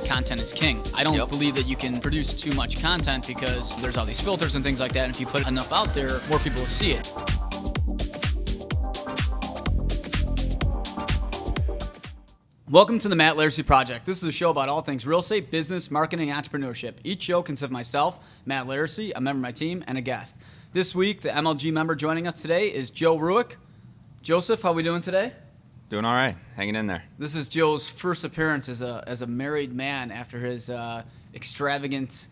content is king. I don't believe that you can produce too much content because there's all these filters and things like that. And if you put enough out there, more people will see it. Welcome to the Matt Laricy Project. This is a show about all things real estate, business, marketing, and entrepreneurship. Each show consists of myself, Matt Laricy, a member of my team, and a guest. This week, the MLG member joining us today is Joe Ruick. Joseph, how are we doing today? Doing all right, hanging in there. This is Joe's first appearance as a married man after his extravagant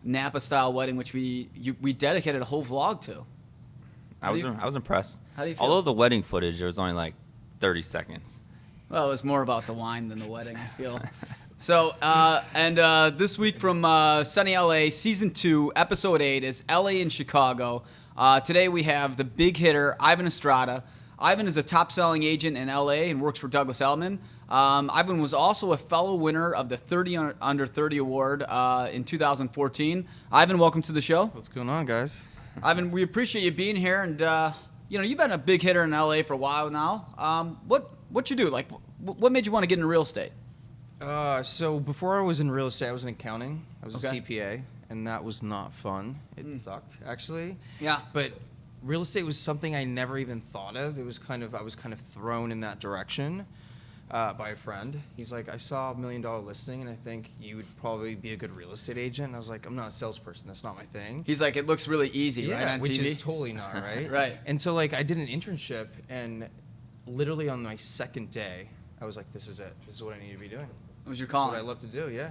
Napa-style wedding, which we dedicated a whole vlog to. I was impressed. How do you feel? Although the wedding footage, there was only like 30 seconds. Well, it was more about the wine than the wedding, I feel. So, this week from sunny LA, Season 2, Episode 8 is LA and Chicago. Today we have the big hitter, Ivan Estrada. Ivan is a top-selling agent in LA and works for Douglas Elliman. Ivan was also a fellow winner of the 30 Under 30 award in 2014. Ivan, welcome to the show. What's going on, guys? Ivan, we appreciate you being here, and you've been a big hitter in LA for a while now. What you do? Like, what made you want to get into real estate? So before I was in real estate, I was in accounting. I was Okay. a CPA, and that was not fun. It sucked, actually. Yeah. But real estate was something I never even thought of. I was kind of thrown in that direction by a friend. He's like, I saw $1 million listing, and I think you would probably be a good real estate agent. And I was like, I'm not a salesperson. That's not my thing. He's like, it looks really easy, right, on which TV? is totally not, right? Right. And so, like, I did an internship, and literally on my second day, I was like, this is it. This is what I need to be doing. What was your That's calling? what I love to do, yeah.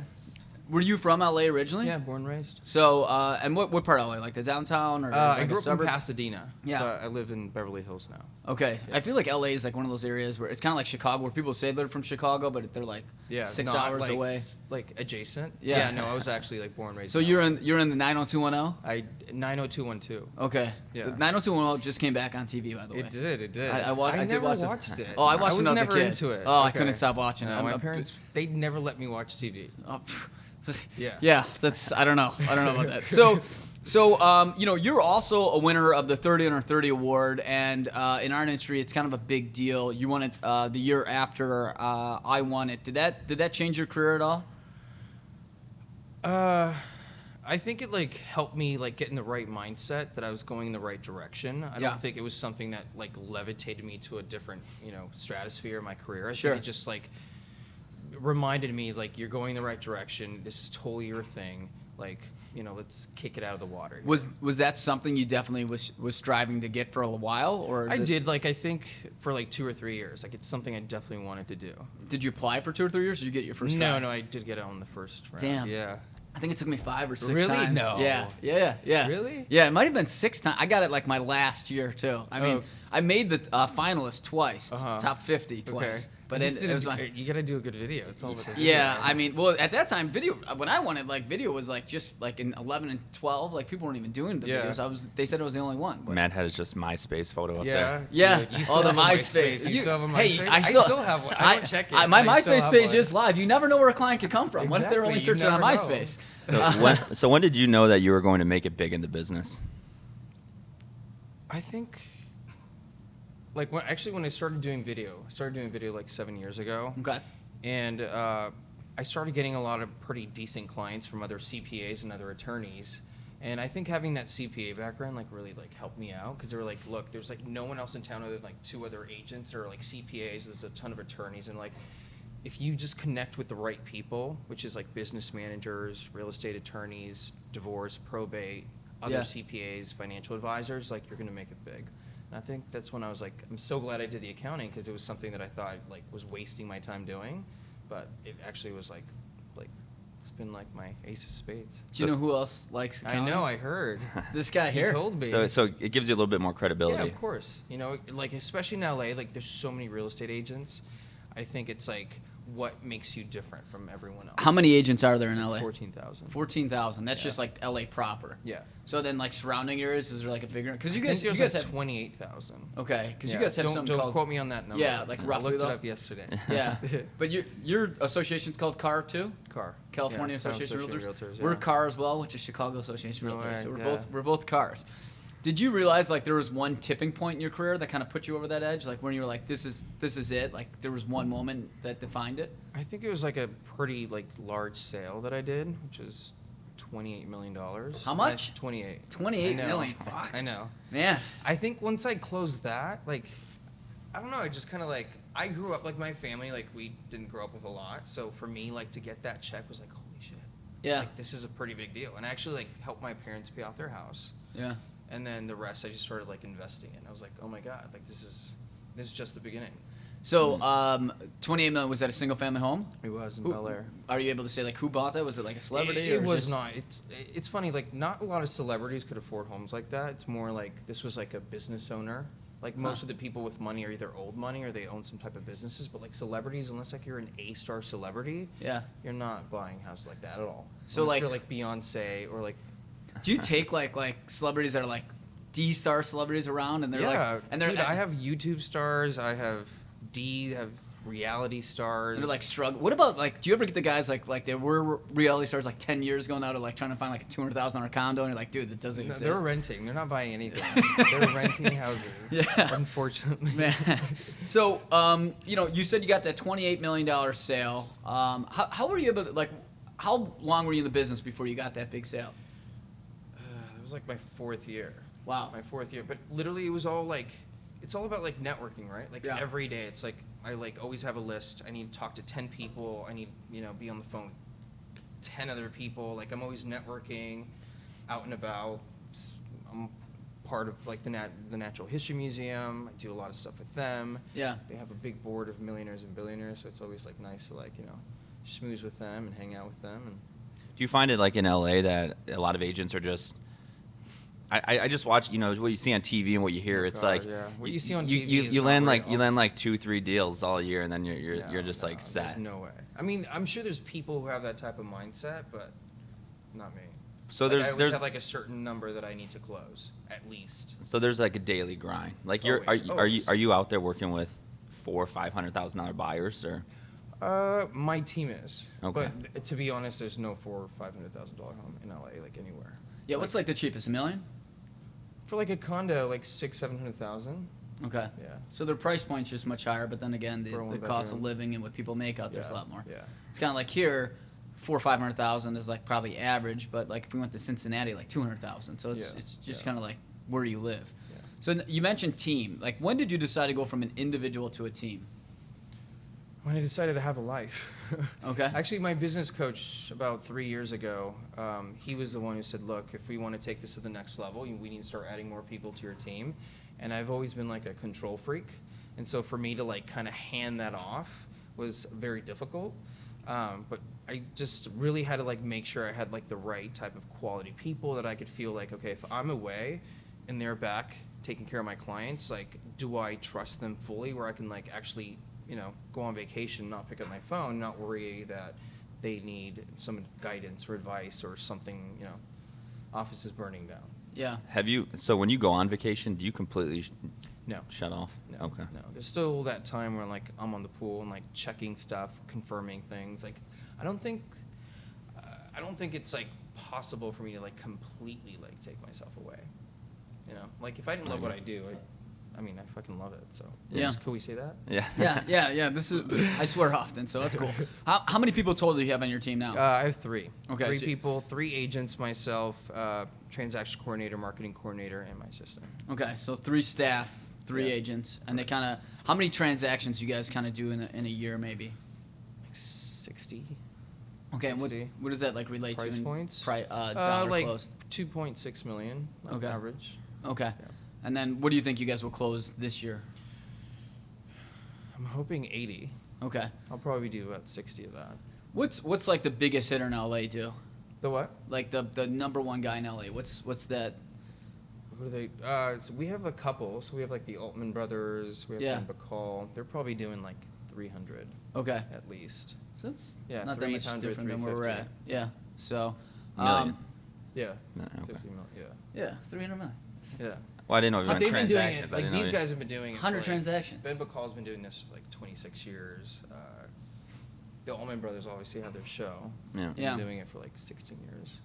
Were you from LA originally? Yeah, born and raised. So, and what part of LA? Like the downtown or like I a grew up in suburb? Pasadena. Yeah. But I live in Beverly Hills now. Okay. Yeah. I feel like LA is like one of those areas where it's kind of like Chicago, where people say they're from Chicago, but they're like 6 hours like, away. Like adjacent. Yeah. No, I was actually like born and raised. So you're in the 90210? 90212. Okay. Yeah. The 90210 just came back on TV, by the way. It did. I did never watch it. watched it. Oh, I watched it was when I was a never kid. into it. Oh, I couldn't stop watching it. No, my parents, they'd never let me watch TV. Oh, Yeah. Yeah, I don't know about that. So, you're also a winner of the 30 Under 30 award, and in our industry, it's kind of a big deal. You won it the year after I won it. Did that change your career at all? I think it like helped me like get in the right mindset that I was going in the right direction. I don't think it was something that like levitated me to a different, stratosphere in my career. I Sure. think it just like reminded me like you're going the right direction. This is totally your thing. Like, let's kick it out of the water. Was that something you definitely was striving to get for a while, or I did, like, I think for like 2 or 3 years. Like, it's something I definitely wanted to do. Did you apply for 2 or 3 years, or did you get your first try? No, I did get it on the first round. Damn. Yeah. I think it took me 5 or 6 Really? times. No. Yeah. Really? Yeah, it might have been 6 times. I got it like my last year too. I mean, I made the finalist twice, top 50 twice. Okay. But it was my. You gotta do a good video. It's all about the video. Yeah, I mean, well, at that time, when I won it, like video was like just like in 11 and 12, like people weren't even doing the videos. They said I was the only one. But. Matt had his just MySpace photo up there. Yeah. You Oh, the still have a MySpace. You still have a Hey, MySpace? I still have one. I don't check it. My I still MySpace have page one. is live. You never know where a client could come from. What if they're only Exactly, searching you on never know. MySpace? So when did you know that you were going to make it big in the business? I think, like, when I started doing video like 7 years ago. Okay. And I started getting a lot of pretty decent clients from other CPAs and other attorneys. And I think having that CPA background like really like helped me out, because they were like, look, there's like no one else in town other than like 2 other agents that are like CPAs. There's a ton of attorneys, and like if you just connect with the right people, which is like business managers, real estate attorneys, divorce, probate, other CPAs, financial advisors, like you're gonna make it big. And I think that's when I was like, I'm so glad I did the accounting, because it was something that I thought like was wasting my time doing, but it actually was like it's been like my ace of spades. Do you know who else likes accounting? I know, I heard. This guy He here. told me. So it gives you a little bit more credibility. Yeah, of course. Like especially in LA, like there's so many real estate agents. I think it's like what makes you different from everyone else. How many agents are there in LA? 14,000. 14,000. That's just like LA proper. Yeah. So then, like surrounding areas, is there like a bigger? Because you I think guys there's have 28,000. okay. Because you guys have something Don't called quote me on that number. Yeah, like I roughly looked though? it up yesterday. yeah. But your association's called CAR too. CAR. California Yeah, Association of Realtors. Realtors, We're yeah. CAR as well, which is Chicago Association of No Realtors. way, So yeah. we're both CARs. Did you realize like there was one tipping point in your career that kind of put you over that edge? Like when you were like, this is it. Like there was one moment that defined it. I think it was like a pretty like large sale that I did, which is $28 million. How much? 28. 28 I know. million. Fuck. I know. Man. I think once I closed that, like, I don't know, I just kind of like, I grew up, like my family, like we didn't grow up with a lot. So for me, like to get that check was like, holy shit. Yeah. Like this is a pretty big deal. And I actually like helped my parents pay off their house. Yeah. And then the rest I just started like investing in. I was like, oh my God, like this is just the beginning. So 28 million, was that a single family home? It was in Bel Air. Are you able to say like who bought that? Was it like a celebrity? It or was just... not. It's funny. Like not a lot of celebrities could afford homes like that. It's more like this was like a business owner. Like most of the people with money are either old money or they own some type of businesses. But like celebrities, unless like you're an A-star celebrity, Yeah. you're not buying houses like that at all. So, unless like- you're like Beyonce or like. Do you take like celebrities that are like D-star celebrities around and they're like, and they're dude, I have YouTube stars. I have reality stars. and they're like struggle. What about like? Do you ever get the guys like they were reality stars like 10 years ago now to like trying to find like a $200,000 condo and you're like, dude, that doesn't No, exist. they're renting. They're not buying anything. They're renting houses. Yeah. Unfortunately. Man. So you said you got that $28 million sale. How were you able to like? How long were you in the business before you got that big sale? It was like my 4th year. Wow. My 4th year. But literally it was all like, it's all about like networking, right? Like Yeah. every day it's like, I like always have a list. I need to talk to 10 people. I need, be on the phone with 10 other people. Like I'm always networking, out and about. I'm part of like the Natural History Museum. I do a lot of stuff with them. Yeah. They have a big board of millionaires and billionaires, so it's always like nice to like, schmooze with them and hang out with them. And Do you find it like in LA that a lot of agents are just I just watch, what you see on TV and what you hear. Oh, it's God, like yeah. What you see on you, TV you, is you not land real. like you land like 2-3 deals all year, and then you're just like There's set. no way. I mean, I'm sure there's people who have that type of mindset, but not me. So Like, I always there's have like a certain number that I need to close at least. so there's like a daily grind. Like Always. are you out there working with $400,000 or $500,000 buyers or? My team is. Okay. But to be honest, there's no $400,000 or $500,000 home in LA like anywhere. Yeah. What's like the cheapest? $1 million? For like a condo, like $600,000-700,000. Okay. Yeah. So their price point's just much higher, but then again, For a the cost of one-bedroom. living and what people make out there's a lot more. Yeah. It's kind of like here, 400,000 or 500,000 is like probably average, but like if we went to Cincinnati, like 200,000. So it's just kind of like where you live. Yeah. So you mentioned team. Like when did you decide to go from an individual to a team? When I decided to have a life. Okay. Actually, my business coach about 3 years ago, he was the one who said, look, if we want to take this to the next level, we need to start adding more people to your team. And I've always been like a control freak. And so for me to like kind of hand that off was very difficult. But I just really had to like make sure I had like the right type of quality people that I could feel like, okay, if I'm away and they're back taking care of my clients, like, do I trust them fully where I can like actually go on vacation, not pick up my phone, not worry that they need some guidance or advice or something, office is burning down. Yeah. So when you go on vacation, do you completely No. shut off? No. Okay. No. There's still that time where like I'm on the pool and like checking stuff, confirming things. Like I don't think it's like possible for me to like completely like take myself away. Like if I didn't love what I do, I fucking love it. So Yeah. Can we say that? Yeah. Yeah. This is I swear often, so that's cool. How many people total do you have on your team now? I have 3. Okay, 3 so- people, 3 agents, myself, transaction coordinator, marketing coordinator, and my assistant. Okay, so 3 staff, 3 Yeah. agents, and they kind of. How many transactions you guys kind of do in a year, maybe? Like 60. Okay, and 60. what does that like relate Price to? points? Dollar like closed. 2.6 million on Okay. average. Okay, Yeah. and then what do you think you guys will close this year? I'm hoping 80. Okay, I'll probably do about 60 of that. what's like the biggest hitter in LA do? The what? Like the number one guy in LA. What's that? What are they? So we have a couple. So we have like the Altman Brothers. We have Yeah. Ben Bacall. They're probably doing like 300 Okay, at least. so it's Yeah, not that much 300, different than where we're at. 350. Yeah, so Million. Yeah. No, okay. 50 million. yeah, 300 million. Yeah. Well, I didn't know if you were They've been doing transactions. it. I Like didn't know these you- guys have been doing it. 100 for, like, transactions. Ben Bacall's been doing this for like 26 years. The Altman Brothers obviously have their show. Yeah. Yeah. Been doing it for like 16 years.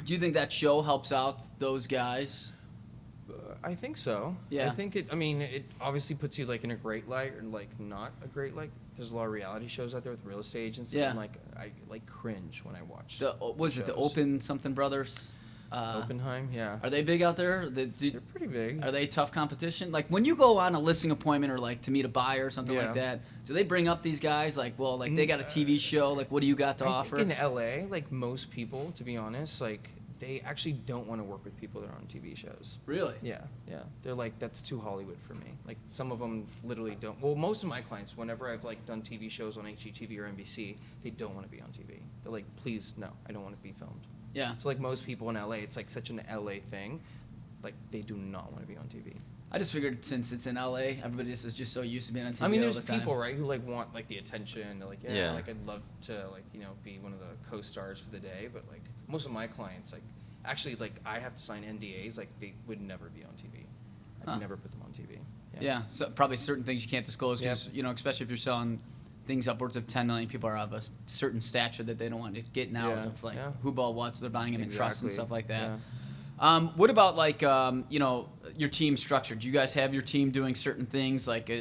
Do you think that show helps out those guys? I think so. Yeah. I think it. I mean, it obviously puts you like in a great light or like not a great light. There's a lot of reality shows out there with real estate agents. Yeah. And like I like cringe when I watch. Was it the shows. Open something brothers? Oppenheim? Yeah. Are they big out there? They're pretty big. Are they tough competition? Like when you go on a listing appointment or like to meet a buyer or something like Yeah. that, do they bring up these guys? Like, well, like they got a TV show. Like, what do you got to I offer? think in LA, like most people, to be honest, like they actually don't want to work with people that are on TV shows. Really? Yeah. They're like, that's too Hollywood for me. Like some of them literally don't. Well, most of my clients, whenever I've like done TV shows on HGTV or NBC, they don't want to be on TV. They're like, please, no, I don't want to be filmed. Yeah. So like most people in LA, it's like such an LA thing. Like they do not want to be on TV. I just figured since it's in LA, everybody is just so used to being on TV. I mean, all there's the time. people, right, who like want like the attention. They're like, Yeah. like I'd love to like be one of the co-stars for the day. But like most of my clients, like actually like I have to sign NDAs. Like they would never be on TV. I could never put them on TV. Yeah, so probably certain things you can't disclose because especially if you're selling things upwards of 10 million, people are of a certain stature that they don't want to get out of like who bought what, so they're buying them in trust and stuff like that. Yeah. What about like your team structure? Do you guys have your team doing certain things like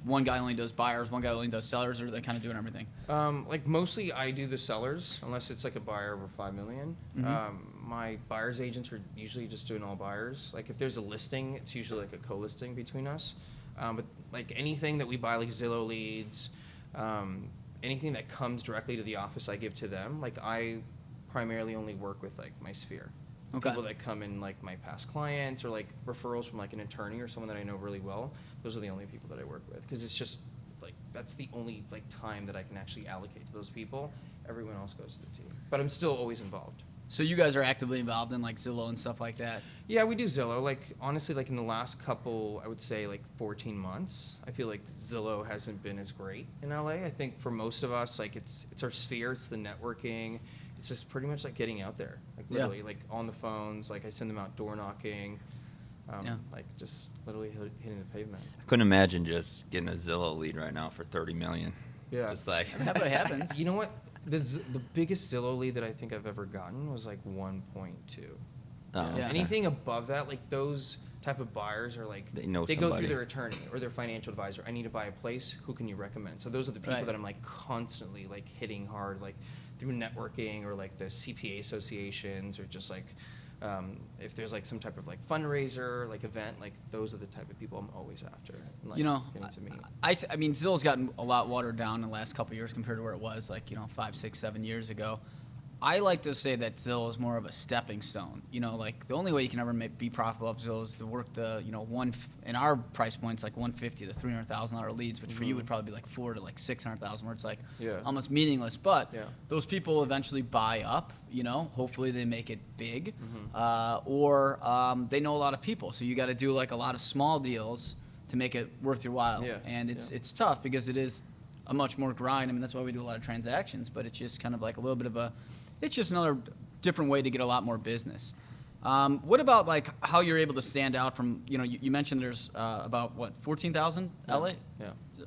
one guy only does buyers, one guy only does sellers, or are they kind of doing everything? Like mostly I do the sellers unless it's like a buyer over 5 million. My buyers agents are usually just doing all buyers. Like if there's a listing, it's usually like a co-listing between us. But like anything that we buy, like Zillow leads, anything that comes directly to the office, I give to them. Like I primarily only work with like my sphere. Okay. People that come in like my past clients or like referrals from like an attorney or someone that I know really well. Those are the only people that I work with because it's just like that's the only like time that I can actually allocate to those people. Everyone else goes to the team, but I'm still always involved. So you guys are actively involved in like Zillow and stuff like that? Yeah, we do Zillow. Like honestly, like in the last couple, I would say like 14 months, I feel like Zillow hasn't been as great in LA. I think for most of us, like it's our sphere, it's the networking, it's just pretty much like getting out there, like literally like on the phones. Like I send them out door knocking, like just literally hitting the pavement. I couldn't imagine just getting a Zillow lead right now for 30 million. Yeah, Just like That's what happens. You know what? The biggest Zillow lead that I think I've ever gotten was like 1.2. Oh, Yeah. Anything above that, like those type of buyers are like They know go through somebody. their attorney or their financial advisor. I need to buy a place. Who can you recommend? So those are the people Right. that I'm like constantly like hitting hard, like through networking or like the CPA associations or just like if there's like some type of like fundraiser like event, like those are the type of people I'm always after. And, like, getting to meet. I mean, Zillow's gotten a lot watered down in the last couple of years compared to where it was like 5, 6, 7 years ago. I like to say that Zillow is more of a stepping stone. Like the only way you can ever be profitable off Zillow is to work the in our price points like $150,000 to $300,000 leads, which for you would probably be like $400,000 to like $600,000, where it's like almost meaningless. But those people eventually buy up. Hopefully they make it big, or they know a lot of people. So you got to do like a lot of small deals to make it worth your while. And it's tough because it is a much more grind. I mean, that's why we do a lot of transactions, but it's just kind of like a little bit of it's just another different way to get a lot more business. What about like how you're able to stand out from, you mentioned there's about 14,000 LA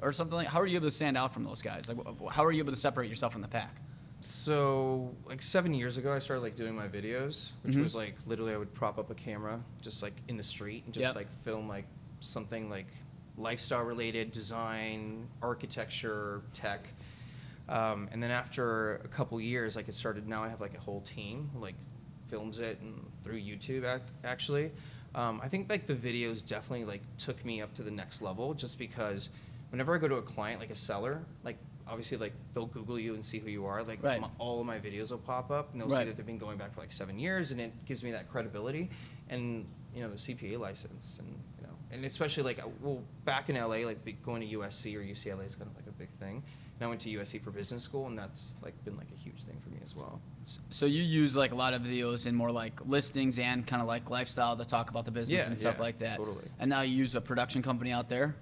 or something like, how are you able to stand out from those guys? Like, how are you able to separate yourself from the pack? So like 7 years ago, I started like doing my videos, which was like literally I would prop up a camera just like in the street and just like film like something like lifestyle related, design, architecture, tech. And then after a couple years, like it started, now I have like a whole team who like films it and through YouTube actually. I think like the videos definitely like took me up to the next level just because whenever I go to a client, like a seller, like obviously like they'll Google you and see who you are. Like all of my videos will pop up and they'll see that they've been going back for like 7 years, and it gives me that credibility and the CPA license and especially like back in LA, like going to USC or UCLA is kind of like a big thing. And I went to USC for business school, and that's like been like a huge thing for me as well. So you use like a lot of videos in more like listings and kind of like lifestyle to talk about the business and stuff like that. Totally. And now you use a production company out there.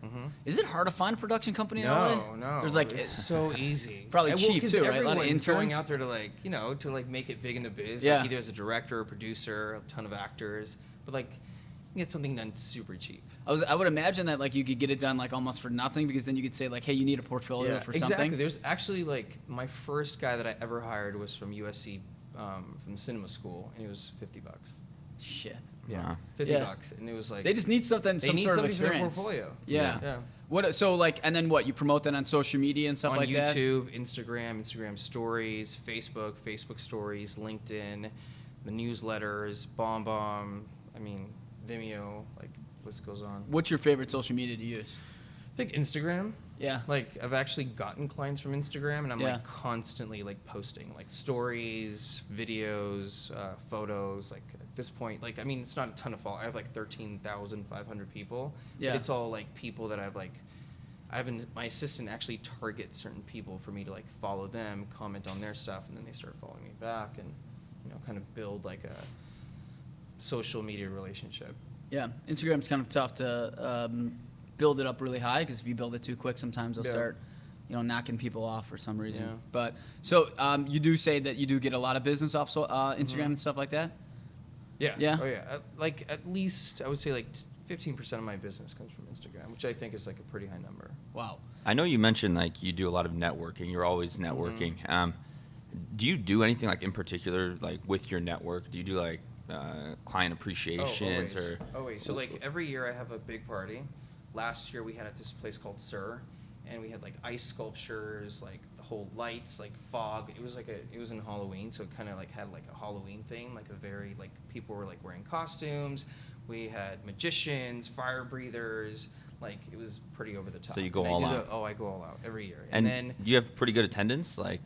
Is it hard to find a production company in LA? No. There's like it's so easy. Probably cheap too, right? A lot of everyone's intern going out there to like to like make it big in the biz. Yeah. Like either as a director or producer, a ton of actors, but like you can get something done super cheap. I would imagine that like you could get it done like almost for nothing, because then you could say like, hey, you need a portfolio for exactly. something. There's actually like my first guy that I ever hired was from USC, from cinema school, and it was $50. Shit. Yeah, Wow. $50, and it was like They just need some they need sort of something for their experience. portfolio. Yeah. Yeah. What? So like, and then what? You promote that on social media and stuff On like that. YouTube, Instagram stories, Facebook stories, LinkedIn, the newsletters, BombBomb, Vimeo, like list goes on. What's your favorite social media to use? I think Instagram. Yeah. Like I've actually gotten clients from Instagram, and I'm Yeah. like constantly like posting like stories, videos, photos. Like at this point, like it's not a ton of followers. I have like 13,500 people. Yeah. But it's all like people that my assistant actually targets certain people for me to like follow them, comment on their stuff, and then they start following me back, and kind of build like a social media relationship. Yeah. Instagram's kind of tough to build it up really high, because if you build it too quick, sometimes they'll start, knocking people off for some reason. Yeah. But so you do say that you do get a lot of business off Instagram and stuff like that. Yeah. Yeah? Oh yeah. Like at least I would say like 15% of my business comes from Instagram, which I think is like a pretty high number. Wow. I know you mentioned like you do a lot of networking. You're always networking. Do you do anything like in particular like with your network? Do you do like client appreciations Always. So like every year I have a big party. Last year we had at this place called Sir, and we had like ice sculptures, like the whole lights, like fog. It was in Halloween, so it kind of like had like a Halloween theme, like a very like people were like wearing costumes. We had magicians, fire breathers. Like it was pretty over the top. So you go And all out. I go all out every year. And then you have pretty good attendance, like.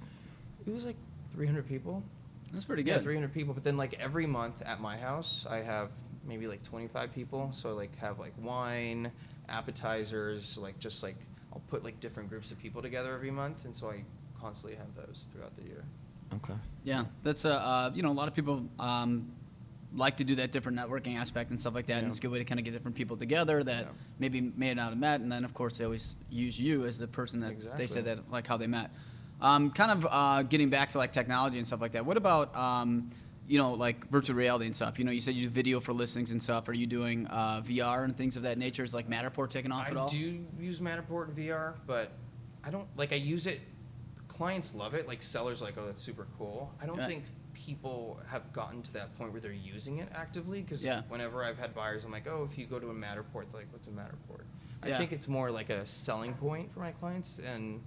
it was like 300 people. That's pretty Yeah, good. 300 people. But then like every month at my house, I have maybe like 25 people. So I like have like wine, appetizers, like just like I'll put like different groups of people together every month, and so I constantly have those throughout the year. Okay. Yeah, that's a lot of people like to do that different networking aspect and stuff like that, and it's a good way to kind of get different people together that maybe may not have met, and then of course they always use you as the person that they said that like how they met. Kind of getting back to like technology and stuff like that. What about like virtual reality and stuff? You said you do video for listings and stuff. Are you doing VR and things of that nature? Is like Matterport taking off at all? I do use Matterport and VR, but I don't I use it. Clients love it. Like sellers are like, oh, that's super cool. I don't think people have gotten to that point where they're using it actively, because whenever I've had buyers, I'm like, oh, if you go to a Matterport, they're like, what's a Matterport? I think it's more like a selling point for my clients, and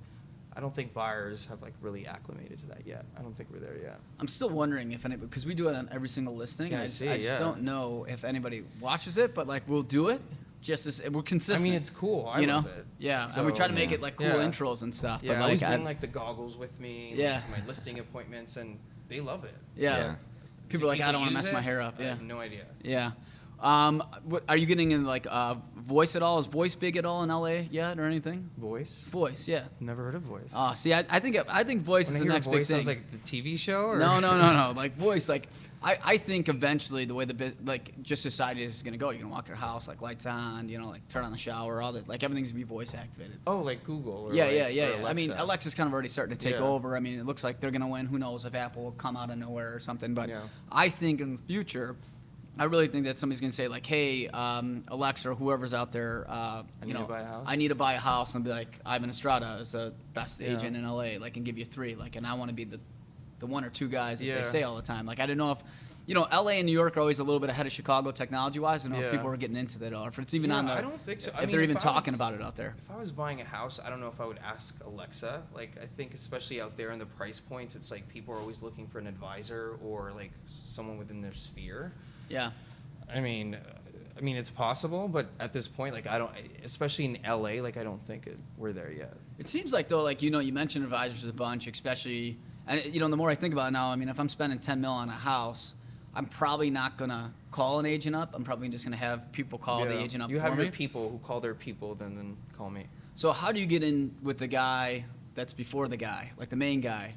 I don't think buyers have like really acclimated to that yet. I don't think we're there yet. I'm still wondering if anybody, because we do it on every single listing. Yeah, I just don't know if anybody watches it, but like we'll do it just as we're consistent. It's cool. I love it. Yeah, So, and we try to make it like cool intros and stuff. Yeah, but I like always bring like the goggles with me to my listing appointments, and they love it. Yeah. People are like, I don't want to use mess my hair up. I Yeah. have no idea. Yeah. What are you getting in like voice at all? Is voice big at all in LA yet or anything? Voice, yeah. Never heard of voice. Oh, see, I think voice is the next big thing. Sounds like the TV show. Or? No. Like voice, like I think eventually the way just society is gonna go, you're gonna walk your house, like lights on, like turn on the shower, all that, like everything's gonna be voice activated. Oh, like Google. Or Yeah. Alexa. I mean, Alexa's kind of already starting to take over. I mean, it looks like they're gonna win. Who knows if Apple will come out of nowhere or something? But I think in the future, I really think that somebody's gonna say like, "Hey, Alexa, or whoever's out there, I need to buy a house. I need to buy a house," and be like, "Ivan Estrada is the best agent in LA, like, and give you 3, like, and I want to be the one or two guys that they say all the time." Like, I don't know if, LA and New York are always a little bit ahead of Chicago technology-wise. I don't know if people are getting into that, or if it's even on the. I don't think so. If they're even talking about it out there. If I was buying a house, I don't know if I would ask Alexa. Like, I think especially out there in the price points, it's like people are always looking for an advisor or like someone within their sphere. Yeah. I mean, it's possible, but at this point, like, I don't, especially in LA, like, I don't think we're there yet. It seems like, though, like, you mentioned advisors a bunch, especially, and, the more I think about it now, I mean, if I'm spending $10 million on a house, I'm probably not going to call an agent up. I'm probably just going to have people call the agent up for me. You have your people who call their people, then call me. So how do you get in with the guy that's before the guy, like the main guy?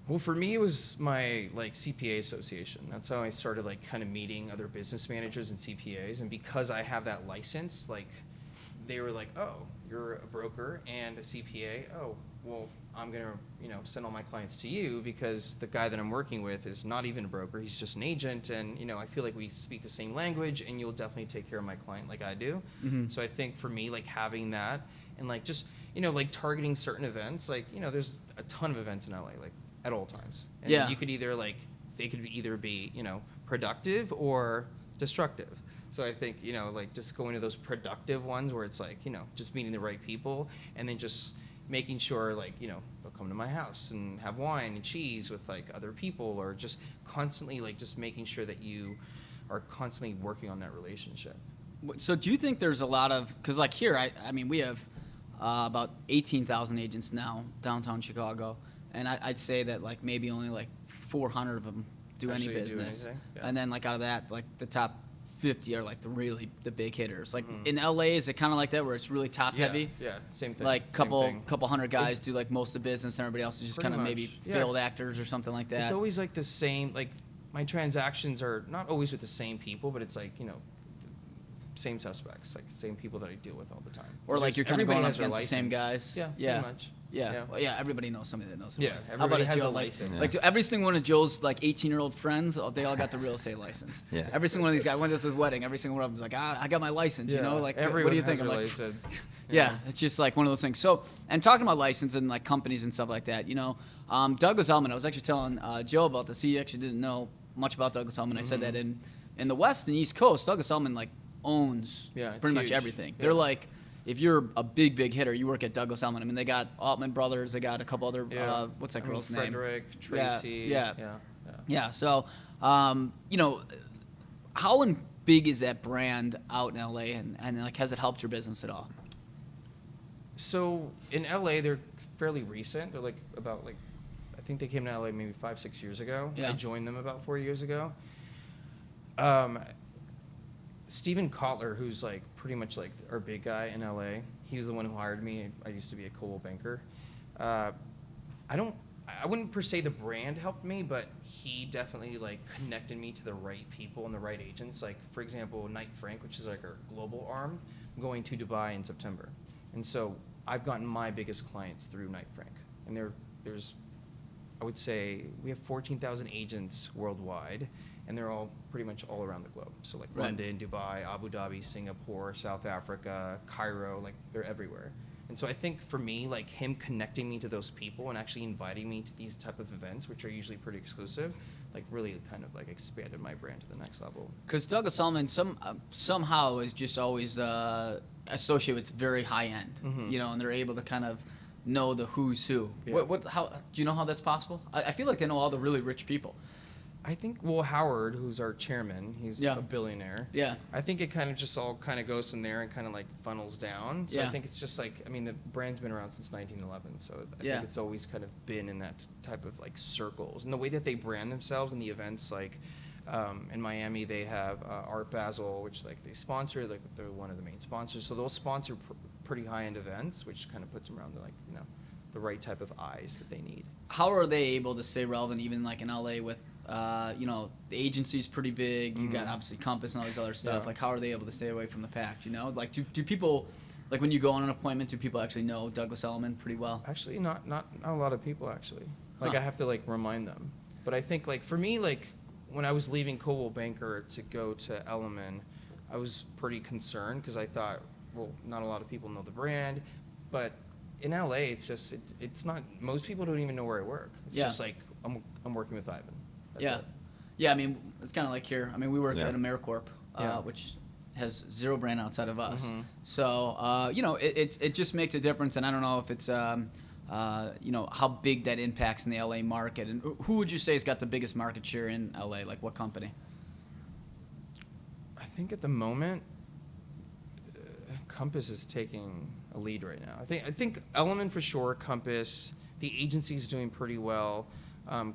Well, for me, it was my like CPA association. That's how I started like kind of meeting other business managers and CPAs. And because I have that license, like they were like, "Oh, you're a broker and a CPA. Oh, well, I'm gonna send all my clients to you because the guy that I'm working with is not even a broker. He's just an agent, and I feel like we speak the same language, and you'll definitely take care of my client like I do." Mm-hmm. So I think for me, like having that and like just like targeting certain events, like there's a ton of events in LA, like at all times. And you could either like, they could either be, productive or destructive. So I think, you know, like just going to those productive ones where it's like, you know, just meeting the right people and then just making sure, like, you know, they'll come to my house and have wine and cheese with like other people, or just constantly like just making sure that you are constantly working on that relationship. So do you think there's a lot of, because like here, I mean, we have about 18,000 agents now downtown Chicago, and I'd say that like maybe only like 400 of them do any business. Yeah. And then like out of that, like the top 50 are like the big hitters. Like in LA, is it kind of like that where it's really top heavy? Yeah, same thing. Like couple hundred guys do like most of the business, and everybody else is just kind of maybe failed actors or something like that. It's always like the same. Like my transactions are not always with the same people, but it's like, you know, same suspects, like same people that I deal with all the time. Or like you're kind of going up against the same guys. Yeah, pretty much. Yeah. Well, yeah, everybody knows somebody that knows somebody. Yeah, How about everybody has Joe? a Like, license. like every single one of Joe's like 18-year-old friends, they all got the real estate license. Yeah. Every single one of these guys went to his wedding. Every single one of them's like, I got my license. You know, like everyone what do you has think? I'm their like, license. yeah, it's just like one of those things. So, and talking about license and like companies and stuff like that, you know, Douglas Elliman. I was actually telling Joe about this. He actually didn't know much about Douglas Elliman. I said that in the West and East Coast, Douglas Elliman like owns pretty much everything. Yeah. They're like, if you're a big hitter, you work at Douglas Elliman. I mean, they got Altman Brothers. They got a couple other, what's that girl's name? Frederick, Tracy. Yeah. So, you know, how big is that brand out in LA, and like, has it helped your business at all? So in LA, they're fairly recent. They're like about like, I think they came to LA maybe 5-6 years ago. Yeah. I joined them about 4 years ago. Steven Kotler, who's like pretty much like our big guy in LA, he was the one who hired me. I used to be a Coldwell banker. I wouldn't per se the brand helped me, but he definitely like connected me to the right people and the right agents. Like for example, Knight Frank, which is like our global arm, I'm going to Dubai in September, and so I've gotten my biggest clients through Knight Frank, and there's I would say we have 14,000 agents worldwide, and they're all pretty much all around the globe. So like London, Dubai, Abu Dhabi, Singapore, South Africa, Cairo, like they're everywhere. And so I think for me, like him connecting me to those people and actually inviting me to these type of events, which are usually pretty exclusive, like really kind of like expanded my brand to the next level. Because Douglas Elliman somehow is just always associated with very high end, you know, and they're able to kind of know the who's who. Yeah. How do you know how that's possible? I feel like they know all the really rich people. I think, well, Howard, who's our chairman, he's a billionaire. Yeah. I think it kind of just all kind of goes from there and kind of like funnels down. So I think it's just like, I mean, the brand's been around since 1911. So I think it's always kind of been in that type of like circles. And the way that they brand themselves in the events, like in Miami, they have Art Basel, which like they sponsor, like they're one of the main sponsors. So they'll sponsor pretty high-end events, which kind of puts them around the, like, you know, the right type of eyes that they need. How are they able to stay relevant even like in LA with, you know, the agency's pretty big, you got obviously Compass and all these other stuff. Like, how are they able to stay away from the pack, you know? Like, do people, like when you go on an appointment, do people actually know Douglas Elliman pretty well? Actually, not a lot of people, actually. Like, I have to, like, remind them. But I think, like, for me, like, when I was leaving Coldwell Banker to go to Elliman, I was pretty concerned because I thought, well, not a lot of people know the brand. But in LA, it's just, it's not, most people don't even know where I work. It's just like, I'm working with Ivan. That's it. Yeah, I mean, it's kind of like here. I mean, we work at Matterport, which has zero brand outside of us. So, you know, it just makes a difference. And I don't know if it's, you know, how big that impacts in the LA market. And who would you say has got the biggest market share in LA? Like, what company? I think at the moment, Compass is taking a lead right now. I think Elliman for sure, Compass, the agency's doing pretty well.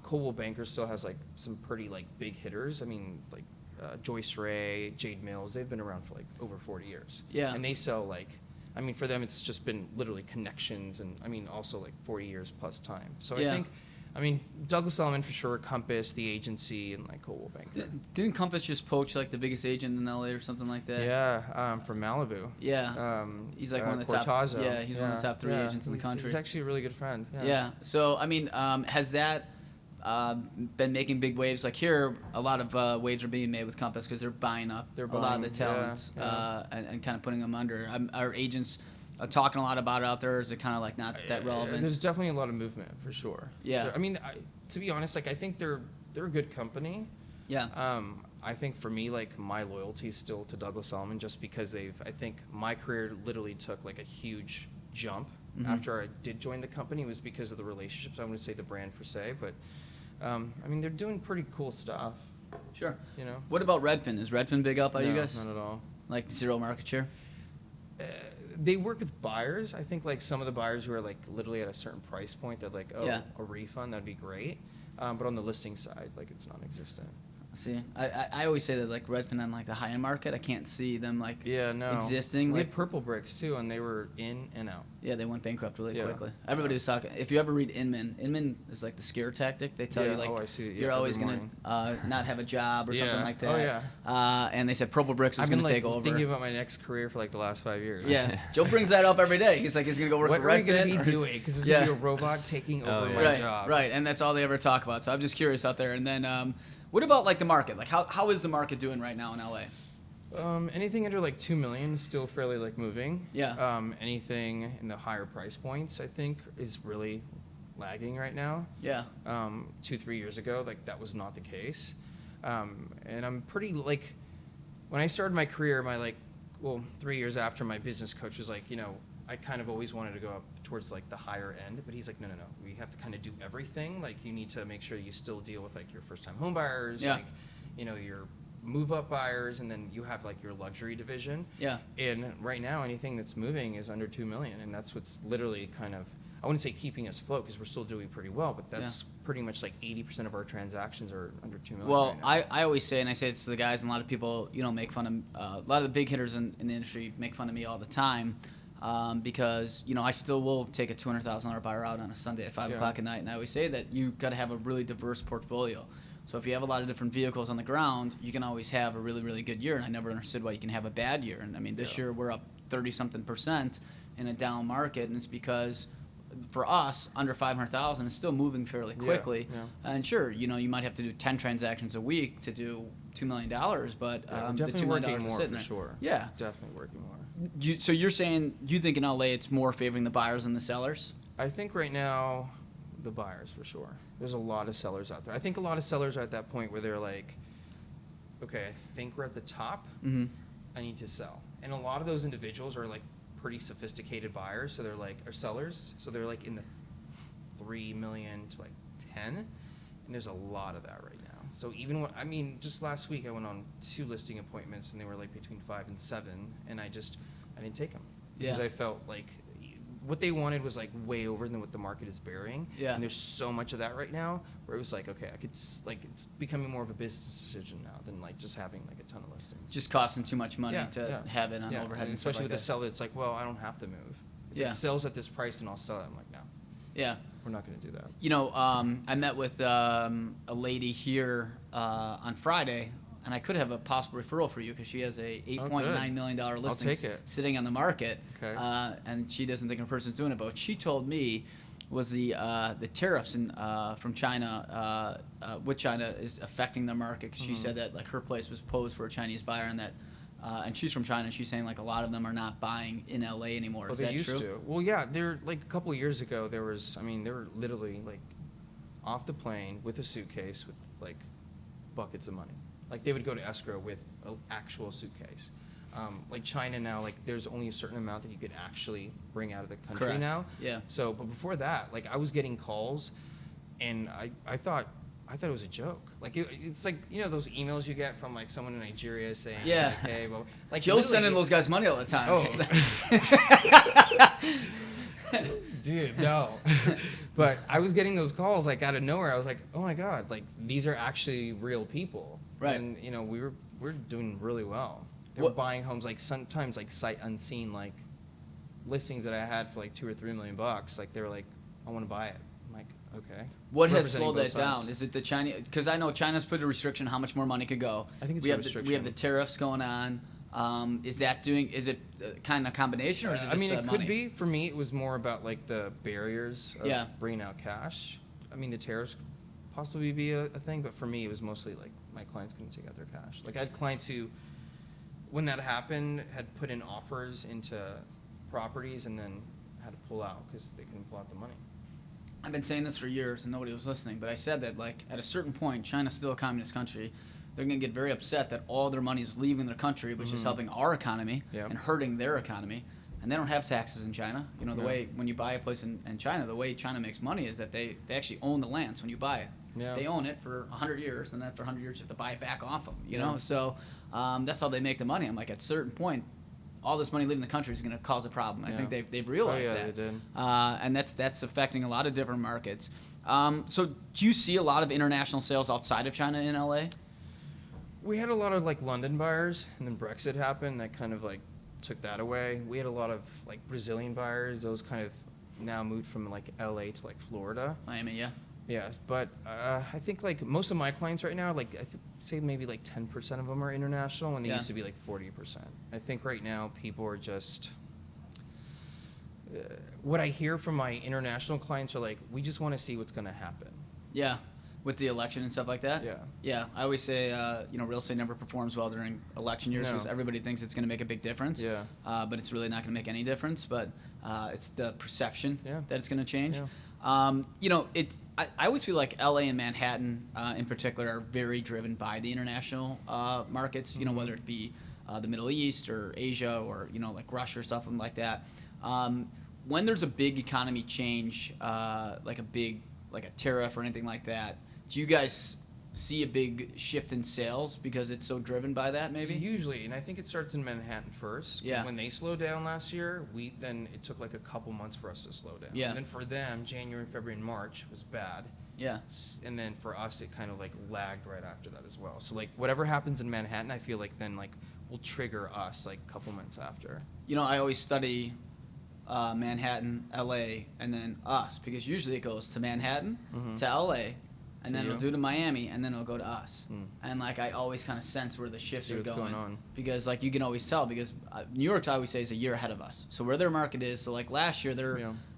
Coldwell Banker still has like some pretty like big hitters. I mean, like Joyce Ray, Jade Mills, they've been around for like over 40 years. Yeah. And they sell like, I mean, for them it's just been literally connections and I mean also like 40 years plus time. So I think, I mean, Douglas Elliman for sure, Compass, the agency, and like Coldwell Banker. Didn't Compass just poach like the biggest agent in LA or something like that? Yeah, from Malibu. Yeah. He's like one of the Cortazzo. top. Yeah, he's one of the top 3 agents in the country. He's actually a really good friend. Yeah. So I mean, has that been making big waves? Like here, a lot of waves are being made with Compass because they're buying up a lot of the talents and kind of putting them under. Our agents talking a lot about it out there. Is it kind of like not that relevant? There's definitely a lot of movement for sure. Yeah. I mean, to be honest, like I think they're a good company. Yeah. I think for me, like my loyalty is still to Douglas Elliman, just because I think my career literally took like a huge jump after I did join the company. It was because of the relationships. I wouldn't say the brand per se, but I mean, they're doing pretty cool stuff. Sure. You know. What about Redfin? Is Redfin big up by you guys? Not at all. Like zero market share? They work with buyers. I think like some of the buyers who are like literally at a certain price point, they're like, oh, Yeah. a refund, that'd be great. But on the listing side, like it's non-existent. See, I always say that like Redfin on like the high end market, I can't see them like existing. We like had Purple Bricks too, and they were in and out. yeah, they went bankrupt really Yeah. quickly. Everybody was talking. If you ever read Inman is like the scare tactic. They tell you like I see it. Yeah, you're always every gonna not have a job or something like that. Oh yeah. And they said Purple Bricks was I've been gonna like take over. thinking about my next career for like the last 5 years. Yeah, Joe brings that up every day. He's like he's gonna go work What for are we Redfin. gonna be or- doing? Because there's Yeah. gonna be a robot taking over my right, job. right, and that's all they ever talk about. So I'm just curious out there. And then, what about like the market? Like, how is the market doing right now in LA? Anything under like 2 million is still fairly like moving. Yeah. Anything in the higher price points, I think, is really lagging right now. Yeah. 2-3 years ago, like that was not the case. And I'm pretty like, when I started my career, 3 years after, my business coach was like, I kind of always wanted to go up towards like the higher end, but he's like, no, we have to kind of do everything. Like you need to make sure you still deal with like your first time home buyers, Yeah. like, your move up buyers, and then you have like your luxury division. Yeah. And right now, anything that's moving is under 2 million, and that's what's literally kind of, I wouldn't say keeping us afloat because we're still doing pretty well, but that's pretty much like 80% of our transactions are under 2 million. Well, right now. I always say, and I say it to the guys, and a lot of people, make fun of, a lot of the big hitters in the industry make fun of me all the time, because, I still will take a $200,000 buyer out on a Sunday at 5 o'clock at night, and I always say that you got to have a really diverse portfolio. So if you have a lot of different vehicles on the ground, you can always have a really, really good year, and I never understood why you can have a bad year. And I mean, this year we're up 30-something% in a down market, and it's because for us, under 500,000 is still moving fairly quickly. Yeah. And sure, you might have to do 10 transactions a week to do $2 million, but Yeah, we're the definitely $2 million working is more sitting for there. sure. Yeah. Definitely working more. So you're saying you think in LA it's more favoring the buyers than the sellers? I think right now, the buyers for sure. There's a lot of sellers out there. I think a lot of sellers are at that point where they're like, okay, I think we're at the top. Mm-hmm. I need to sell. And a lot of those individuals are like pretty sophisticated buyers, so they're like, or sellers, so they're like in the 3 million to like 10, and there's a lot of that right now. So even just last week I went on 2 listing appointments, and they were like between 5 and 7, and I didn't take them because I felt like what they wanted was like way over than what the market is bearing. Yeah. And there's so much of that right now where it was like, okay, I could it's becoming more of a business decision now than like just having like a ton of listings. Just costing too much money to have it on Yeah, overhead, and and stuff especially like with that. the seller, it's like, well, I don't have to move. If it sells at this price, then I'll sell it. I'm like, no, Yeah. we're not going to do that. I met with a lady here on Friday, and I could have a possible referral for you because she has a $8.9 million listing take it. sitting on the market, Okay. and she doesn't think her person's doing it. But what she told me was the tariffs from China with China is affecting the market. 'Cause she said that like her place was posed for a Chinese buyer, and that and she's from China, and she's saying like a lot of them are not buying in LA anymore. Is they that used true? to. Well, yeah, they're like a couple of years ago. They were literally like off the plane with a suitcase with like buckets of money. Like they would go to escrow with an actual suitcase. Like China now, like there's only a certain amount that you could actually bring out of the country Correct. now. Yeah. So, but before that, like I was getting calls, and I thought it was a joke. Like it's like those emails you get from like someone in Nigeria saying, Yeah. like, hey, well, like Joe's literally- sending those guys money all the time. Dude, no. But I was getting those calls like out of nowhere. I was like, oh my god, like these are actually real people. Right. And we're doing really well. They were buying homes like sometimes like sight unseen, like listings that I had for like $2 or $3 million. Like they were like, I want to buy it. I'm like, okay. What has Representing slowed both that down? sides. Is it the Chinese? Because I know China's put a restriction on how much more money could go. I think it's we a have restriction. we have the tariffs going on. Is it kind of a combination, or is it just I mean, it money? could be. For me, it was more about like the barriers of bringing out cash. I mean, the tariffs possibly be a thing, but for me, it was mostly like my clients couldn't take out their cash. Like I had clients who, when that happened, had put in offers into properties and then had to pull out because they couldn't pull out the money. I've been saying this for years and nobody was listening, but I said that like at a certain point, China's still a communist country. they're going to get very upset that all their money is leaving their country, which is helping our economy and hurting their economy. And they don't have taxes in China. You know, the way when you buy a place in China, the way China makes money is that they actually own the land. So when you buy it, they own it for 100 years, and after 100 years, you have to buy it back off them, you know? So that's how they make the money. I'm like, at a certain point, all this money leaving the country is going to cause a problem. I think they've realized that. They did. And that's affecting a lot of different markets. So do you see a lot of international sales outside of China in LA? We had a lot of like London buyers, and then Brexit happened. That kind of like took that away. We had a lot of like Brazilian buyers. Those kind of now moved from like LA to like Florida. Miami, yeah. Yeah, but I think like most of my clients right now, like say maybe like 10% of them are international, and they used to be like 40%. I think right now people are just. What I hear from my international clients are like, we just want to see what's going to happen. Yeah, with the election and stuff like that. Yeah. I always say, real estate never performs well during election years because everybody thinks it's going to make a big difference. Yeah. But it's really not going to make any difference. But it's the perception that it's going to change. Yeah. I always feel like LA and Manhattan in particular are very driven by the international markets, whether it be the Middle East or Asia or, like Russia or stuff like that. When there's a big economy change, like a tariff or anything like that, do you guys see a big shift in sales because it's so driven by that maybe? Usually, and I think it starts in Manhattan first. Yeah. When they slowed down last year, then it took like a couple months for us to slow down. Yeah. And then for them, January, February, and March was bad. Yeah. And then for us, it kind of like lagged right after that as well. So like whatever happens in Manhattan, I feel like then like will trigger us like a couple months after. I always study Manhattan, LA, and then us, because usually it goes to Manhattan, to LA, and then it'll do to Miami, and then it'll go to us. And like I always kind of sense where the shifts are going on. Because like you can always tell, because New York, I always say, is a year ahead of us. So where their market is, so like last year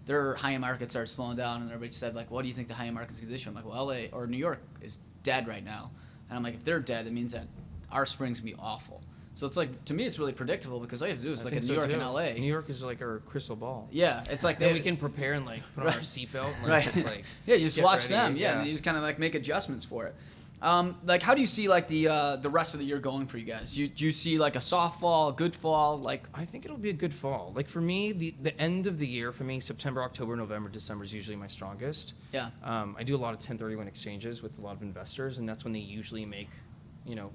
their high-end market started slowing down, and everybody said like, what do you think the high-end market's condition? I'm like, well, LA or New York is dead right now. And I'm like, if they're dead, it means that our spring's gonna be awful. So it's like, to me, it's really predictable because all you have to do is like in New York and LA. New York is like our crystal ball. Yeah, it's like then we can prepare and like put on our seatbelt and like just like yeah, you just watch ready. them. Yeah, and you just kind of like make adjustments for it. Like, how do you see like the rest of the year going for you guys? Do you see like a soft fall, a good fall? Like, I think it'll be a good fall. Like for me, the end of the year for me, September, October, November, December is usually my strongest. Yeah. I do a lot of 1031 exchanges with a lot of investors, and that's when they usually make,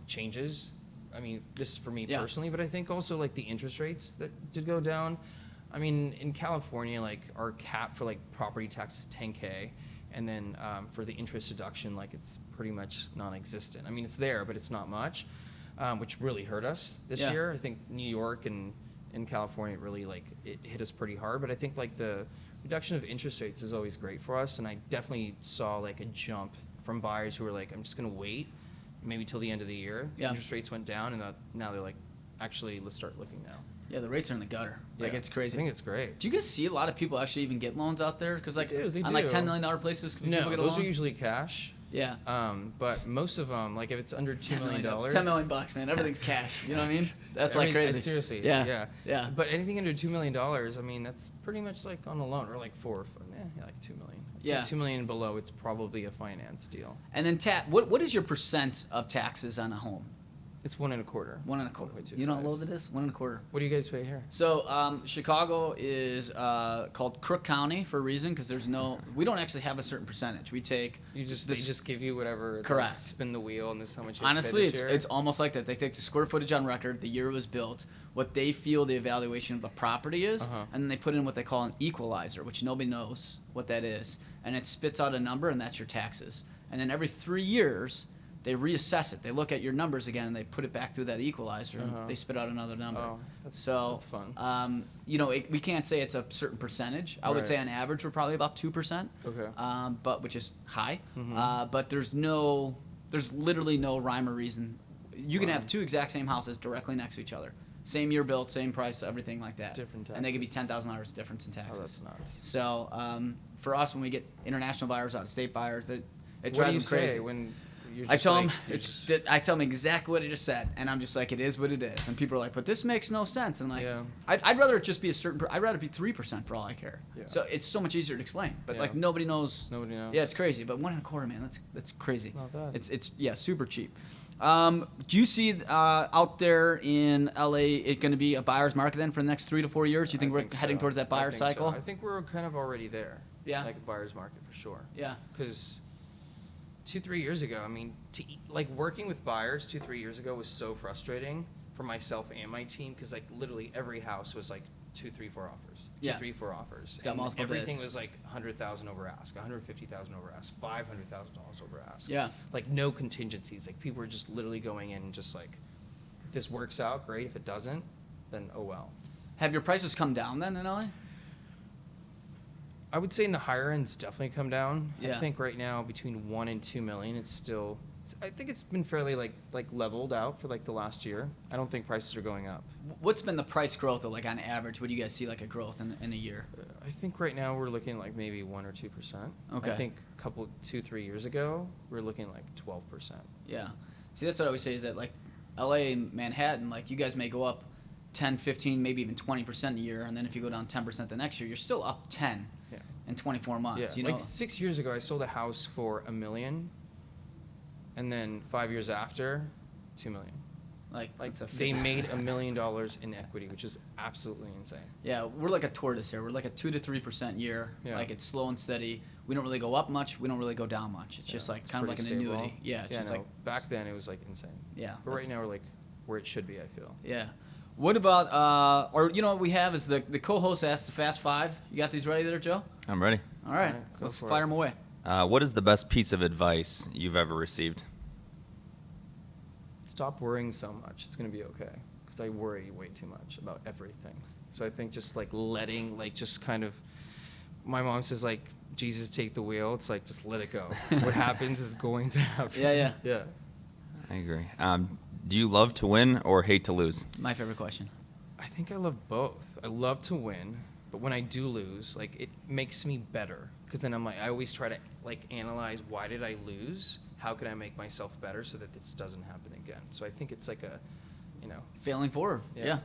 changes. I mean, this is for me personally, but I think also like the interest rates that did go down. I mean, in California, like our cap for like property tax is $10K, and then for the interest deduction, like it's pretty much non-existent. I mean, it's there, but it's not much, which really hurt us this year. I think New York and in California really like it hit us pretty hard, but I think like the reduction of interest rates is always great for us, and I definitely saw like a jump from buyers who were like, I'm just gonna wait maybe till the end of the year. Yeah. Interest rates went down, and now they're like, actually, let's start looking now. Yeah, the rates are in the gutter. Like, it's crazy. I think it's great. Do you guys see a lot of people actually even get loans out there? Because like They do. on like $10 million places, can people get a loan? Those are usually cash. Yeah. But most of them, like if it's under $2 million, $10 million bucks, man. Everything's cash. You know what I mean? That's like crazy. Seriously. Yeah. But anything under $2 million, I mean, that's pretty much like on a loan, or like like $2 million. Yeah. $2 million and below, it's probably a finance deal. And then what is your percent of taxes on a home? It's 1.25. 1.25. You know how low that is? 1.25. What do you guys pay here? So Chicago is called Crook County for a reason, because we don't actually have a certain percentage. We take they just give you whatever. Correct. Spin the wheel, and this is how much you honestly, pay this year. it's almost like that. They take the square footage on record, the year it was built, what they feel the evaluation of the property is, and then they put in what they call an equalizer, which nobody knows what that is, and it spits out a number, and that's your taxes. And then every 3 years, they reassess it. They look at your numbers again, and they put it back through that equalizer, and they spit out another number. Oh, that's fun. We can't say it's a certain percentage. I would say on average we're probably about 2%. Okay. But which is high. But there's literally no rhyme or reason. You can have two exact same houses directly next to each other. Same year built, same price, everything like that. Different taxes. And they could be $10,000 difference in taxes. Oh, that's nuts. So for us, when we get international buyers, out-of-state buyers, it What drives do you them crazy. say when I tell them I tell them exactly what I just said, and I'm just like, it is what it is. And people are like, but this makes no sense. And like, I'd rather it just be a certain. I'd rather it be 3% for all I care. Yeah. So it's so much easier to explain. But like nobody knows. Nobody knows. Yeah, it's crazy. But 1.25, man, that's crazy. It's not bad. It's super cheap. Do you see out there in LA it going to be a buyer's market then for the next 3 to 4 years? Do you think we're heading towards that buyer cycle? So. I think we're kind of already there. Yeah. Like a buyer's market for sure. Yeah. Because 2-3 years ago, I mean, like working with buyers 2-3 years ago was so frustrating for myself and my team because like literally every house was like 2, 3, 4 offers. 2, 3, 4 offers. It's got multiple everything bids. Was like $100,000 over ask, $150,000 over ask, $500,000 over ask. Yeah. Like no contingencies. Like people were just literally going in and just like, if this works out, great. If it doesn't, then oh well. Have your prices come down then in LA? I would say in the higher ends definitely come down. Yeah. I think right now between 1 and 2 million, it's still. I think it's been fairly like leveled out for like the last year. I don't think prices are going up. What's been the price growth though, like on average? What do you guys see like a growth in a year? I think right now we're looking like maybe 1 or 2%. Okay. I think a couple 2-3 years ago we were looking like 12%. Yeah. See, that's what I always say is that like LA and Manhattan, like you guys may go up 10, 15, maybe even 20% a year, and then if you go down 10% the next year, you're still up 10 in 24 months. Yeah. You know? Like 6 years ago, I sold a house for $1 million, and then 5 years after, $2 million. Like they made $1 million in equity, which is absolutely insane. Yeah, we're like a tortoise here. We're like a 2 to 3% year. Yeah. Like it's slow and steady. We don't really go up much. We don't really go down much. It's just like kind of like an stable. annuity. Yeah, it's just like back then it was like insane. Yeah. But right now we're like where it should be, I feel. Yeah. What about or you know what we have is the co-host asked the Fast Five. You got these ready there, Joe? I'm ready. All right. Let's fire them away. What is the best piece of advice you've ever received? Stop worrying so much. It's going to be okay. Because I worry way too much about everything. So I think just like letting, like just kind of, my mom says like, Jesus take the wheel. It's like, just let it go. What happens is going to happen. Yeah. I agree. Do you love to win or hate to lose? My favorite question. I think I love both. I love to win, but when I do lose, like it makes me better. Because then I'm like, I always try to like analyze why did I lose? How can I make myself better so that this doesn't happen again? So I think it's like a, you know. Failing forward. Yeah.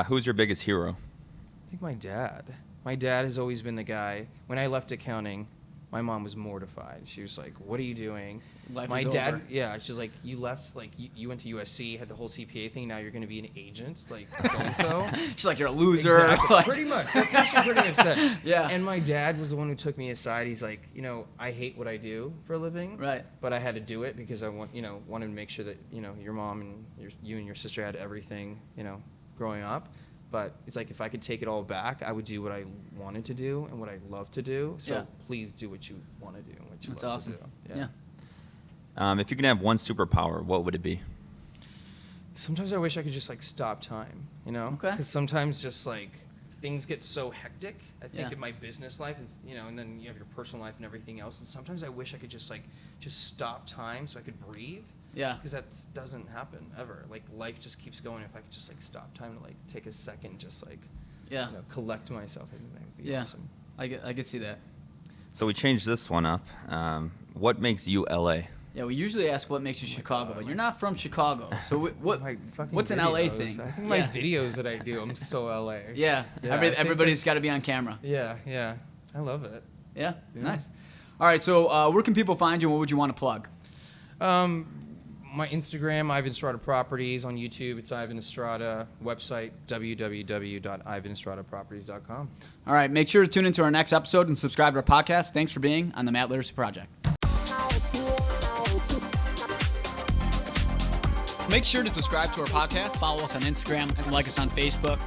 Who's your biggest hero? I think my dad. My dad has always been the guy. When I left accounting, my mom was mortified. She was like, what are you doing? My dad, over. Yeah, she's like, you left, like, you went to USC, had the whole CPA thing, now you're going to be an agent, like, so-and-so. She's like, you're a loser. Exactly. Pretty much. That's what she pretty much said. Yeah. And my dad was the one who took me aside. He's like, you know, I hate what I do for a living. Right. But I had to do it because I wanted to make sure that, you know, your mom and you and your sister had everything, you know, growing up. But it's like, if I could take it all back, I would do what I wanted to do and what I love to do. So please do what you want to do and what you That's love awesome. to do. Yeah. If you could have one superpower, what would it be? Sometimes I wish I could just like stop time, you know? Okay. Because sometimes just like things get so hectic. I think Yeah. in my business life, and, you know, and then you have your personal life and everything else. And sometimes I wish I could just stop time so I could breathe. Yeah. Because that doesn't happen ever. Like life just keeps going. If I could just like stop time to like take a second, just like you know, collect myself, I think that would be awesome. I could see that. So we changed this one up. What makes you LA? Yeah, we usually ask what makes you Chicago, but you're not from Chicago. So what's an LA thing? I think my videos that I do, I'm so LA. Yeah. Everybody's got to be on camera. Yeah. I love it. Yeah. Nice. All right, so where can people find you and what would you want to plug? My Instagram, Ivan Estrada Properties. On YouTube, it's Ivan Estrada. Website, www.ivanestradaaproperties.com. All right, make sure to tune into our next episode and subscribe to our podcast. Thanks for being on the Matt Laricy Project. Make sure to subscribe to our podcast, follow us on Instagram, and like us on Facebook.